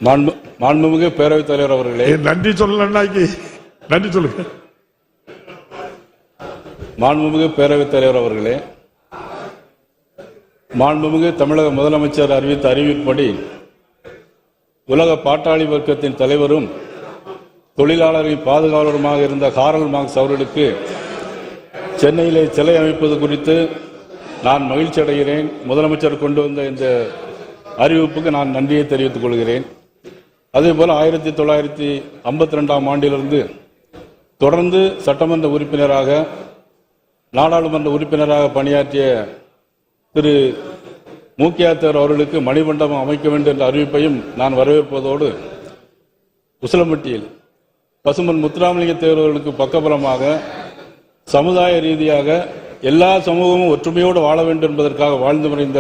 மாண்புமிகு பேரவைத் தலைவர் அவர்களே, நன்றி சொல்லலைன்னாக்கி நன்றி சொல்லுங்க. மாண்புமிகு பேரவைத் தலைவர் அவர்களே, மாண்புமிகு தமிழக முதலமைச்சர் அறிவித்த அறிவிப்படி உலக பாட்டாளி வர்க்கத்தின் தலைவரும் தொழிலாளர்களின் பாதுகாவலருமாக இருந்த காரல் மார்க்ஸ் அவர்களுக்கு சென்னையிலே சிலை அமைப்பது குறித்து நான் மகிழ்ச்சி அடைகிறேன். முதலமைச்சர் கொண்டு வந்த இந்த அறிவிப்புக்கு நான் நன்றியை தெரிவித்துக் கொள்கிறேன். அதேபோல் 1952ஆம் ஆண்டிலிருந்து தொடர்ந்து சட்டமன்ற உறுப்பினராக நாடாளுமன்ற உறுப்பினராக பணியாற்றிய திரு மூக்கியாத்தர் அவர்களுக்கு மணிமண்டபம் அமைக்க வேண்டும் என்ற அறிவிப்பையும் நான் வரவேற்பதோடு உசிலம்பட்டியில் பசும்பொன் முத்துராமலிங்க தேவர் அவர்களுக்கு பக்கபலமாக சமுதாய ரீதியாக எல்லா சமூகமும் ஒற்றுமையோடு வாழ வேண்டும் என்பதற்காக வாழ்ந்து மறைந்த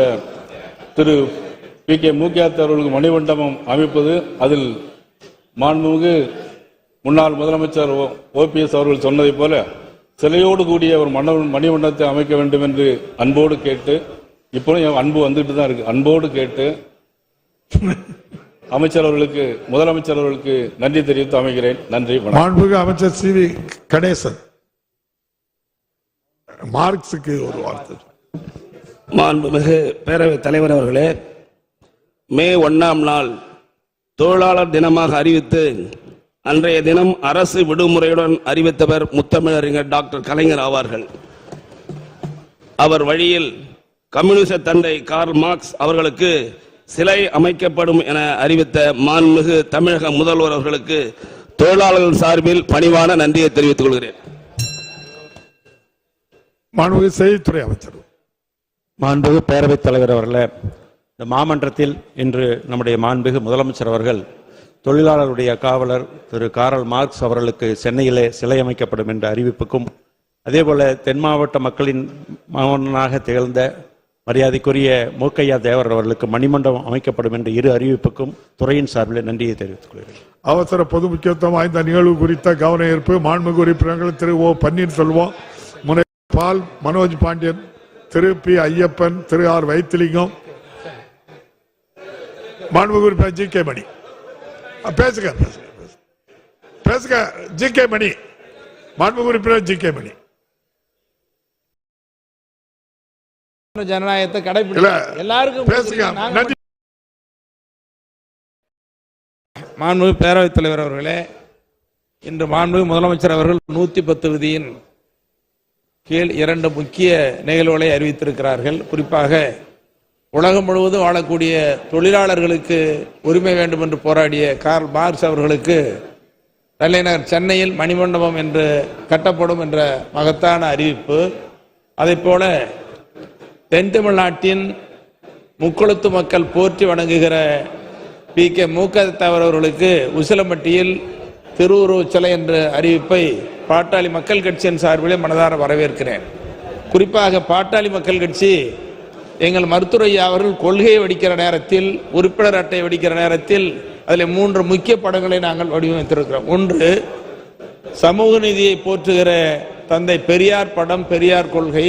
திரு பி.கே. மூக்கியாத்தர் அவர்களுக்கு மணிமண்டபம் அமைப்பது, அதில் மாண்புமிகு முன்னாள் முதலமைச்சர் OPS அவர்கள் சொன்னதை போல சிலையோடு கூடிய ஒரு மணிமண்டபத்தை அமைக்க வேண்டும் என்று அன்போடு கேட்டு, இப்போது அன்பு வந்துட்டு தான் இருக்கு, அன்போடு கேட்டு அமைச்சர் அவர்களுக்கு முதலமைச்சர் அவர்களுக்கு நன்றி தெரிவித்து அமைகிறேன். நன்றி. மாண்புமிகு அமைச்சர் CV கணேசன் மார்க்ஸுக்கு ஒரு வார்த்தை. மாண்புமிகு பேரவைத் தலைவர் அவர்களே, மே 1ஆம் நாள் தொழிலாளர் தினமாக அறிவித்து அன்றைய தினம் அரசு விடுமுறையுடன் அறிவித்தவர் முத்தமிழறிஞர் டாக்டர் கலைஞர் ஆவார்கள். அவர் வழியில் கம்யூனிச தந்தை கார்ல் மார்க்ஸ் அவர்களுக்கு சிலை அமைக்கப்படும் என அறிவித்த மாண்புமிகு தமிழக முதல்வர் அவர்களுக்கு தொழிலாளர்கள் சார்பில் பணிவான நன்றியை தெரிவித்துக் கொள்கிறேன். மாண்புமிகு செய்தித்துறை அமைச்சர். மாண்புமிகு பேரவைத் தலைவர் அவர்களே, இந்த மாமன்றத்தில் இன்று நம்முடைய மாண்புமிகு முதலமைச்சர் அவர்கள் தொழிலாளருடைய காவலர் திரு காரல் மார்க்ஸ் அவர்களுக்கு சென்னையிலே சிலை அமைக்கப்படும் என்ற அறிவிப்புக்கும், அதேபோல தென் மாவட்ட மக்களின் மகனாக திகழ்ந்த மரியாதைக்குரிய மூக்கையா தேவர் அவர்களுக்கு மணிமண்டபம் அமைக்கப்படும் என்ற இரு அறிவிப்புக்கும் துறையின் சார்பில் நன்றியை தெரிவித்துக் கொள்கிறேன். அவசர பொது முக்கியத்துவம் வாய்ந்த நிகழ்வு குறித்த கவன ஈர்ப்பு மாண்புமிகு உறுப்பினர்கள் திரு O. பன்னீர்செல்வம், பால் மனோஜ் பாண்டியன், திரு P. ஐயப்பன், திரு R. வைத்திலிங்கம், மாண்புமிகு உறுப்பினர் G.K. மணி. பேசுக பேசுக G.K. மணி. மாண்புமிகு உறுப்பினர் G.K. மணி. ஜனநாயகத்தை கடைபிடிக்க எல்லாருக்கும் பேசுக. நன்றி. மாண்புமிகு பேரவைத் தலைவர் அவர்களே, இன்று மாண்புமிகு முதலமைச்சர் அவர்கள் 110 விதியின் கீழ் 2 முக்கிய நிகழ்வுகளை அறிவித்திருக்கிறார்கள். குறிப்பாக உலகம் முழுவதும் வாழக்கூடிய தொழிலாளர்களுக்கு உரிமை வேண்டும் என்று போராடிய கார்ல் மார்க்ஸ் அவர்களுக்கு தலைநகர் சென்னையில் மணிமண்டபம் என்று கட்டப்படும் என்ற மகத்தான அறிவிப்பு. அதேபோல தென் தமிழ்நாட்டின் முக்குளத்து மக்கள் போற்றி வணங்குகிற P.K. மூக்கியாத்தர் அவர்களுக்கு உசிலம்பட்டியில் திருவுருவச் சிலை என்ற அறிவிப்பை பாட்டாளி மக்கள் கட்சியின் சார்பிலே மனதார வரவேற்கிறேன். குறிப்பாக பாட்டாளி மக்கள் கட்சி எங்கள் மருத்துவர் ஐயா அவர்கள் கொள்கையை வெடிக்கிற நேரத்தில், உறுப்பினர் அட்டை வெடிக்கிற நேரத்தில் அதில் 3 முக்கிய படங்களை நாங்கள் வடிவமைத்திருக்கிறோம். ஒன்று, சமூக நீதியை போற்றுகிற தந்தை பெரியார் படம், பெரியார் கொள்கை.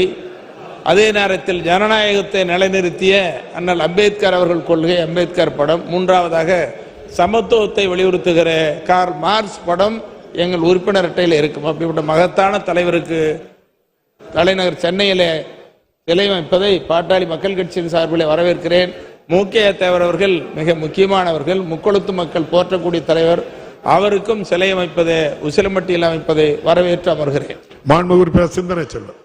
அதே நேரத்தில் ஜனநாயகத்தை நிலைநிறுத்திய அண்ணல் அம்பேத்கர் அவர்கள் கொள்கை, அம்பேத்கர் படம். மூன்றாவதாக சமத்துவத்தை வலியுறுத்துகிற கார்ல் மார்க்ஸ் படம் எங்கள் உறுப்பினர் அட்டையில் இருக்கும். அப்படிப்பட்ட மகத்தான தலைவருக்கு தலைநகர் சென்னையிலே சிலை அமைப்பதை பாட்டாளி மக்கள் கட்சியின் சார்பில் வரவேற்கிறேன். மூக்கையா தேவர் அவர்கள் மிக முக்கியமானவர்கள், முக்குளத்து மக்கள் போற்றக்கூடிய தலைவர். அவருக்கும் சிலை அமைப்பதை, உசிலம்பட்டியில் அமைப்பதை வரவேற்று அமர்கிறேன். மாண்புமிகு உறுப்பினர் சிந்தனை செல்வன்.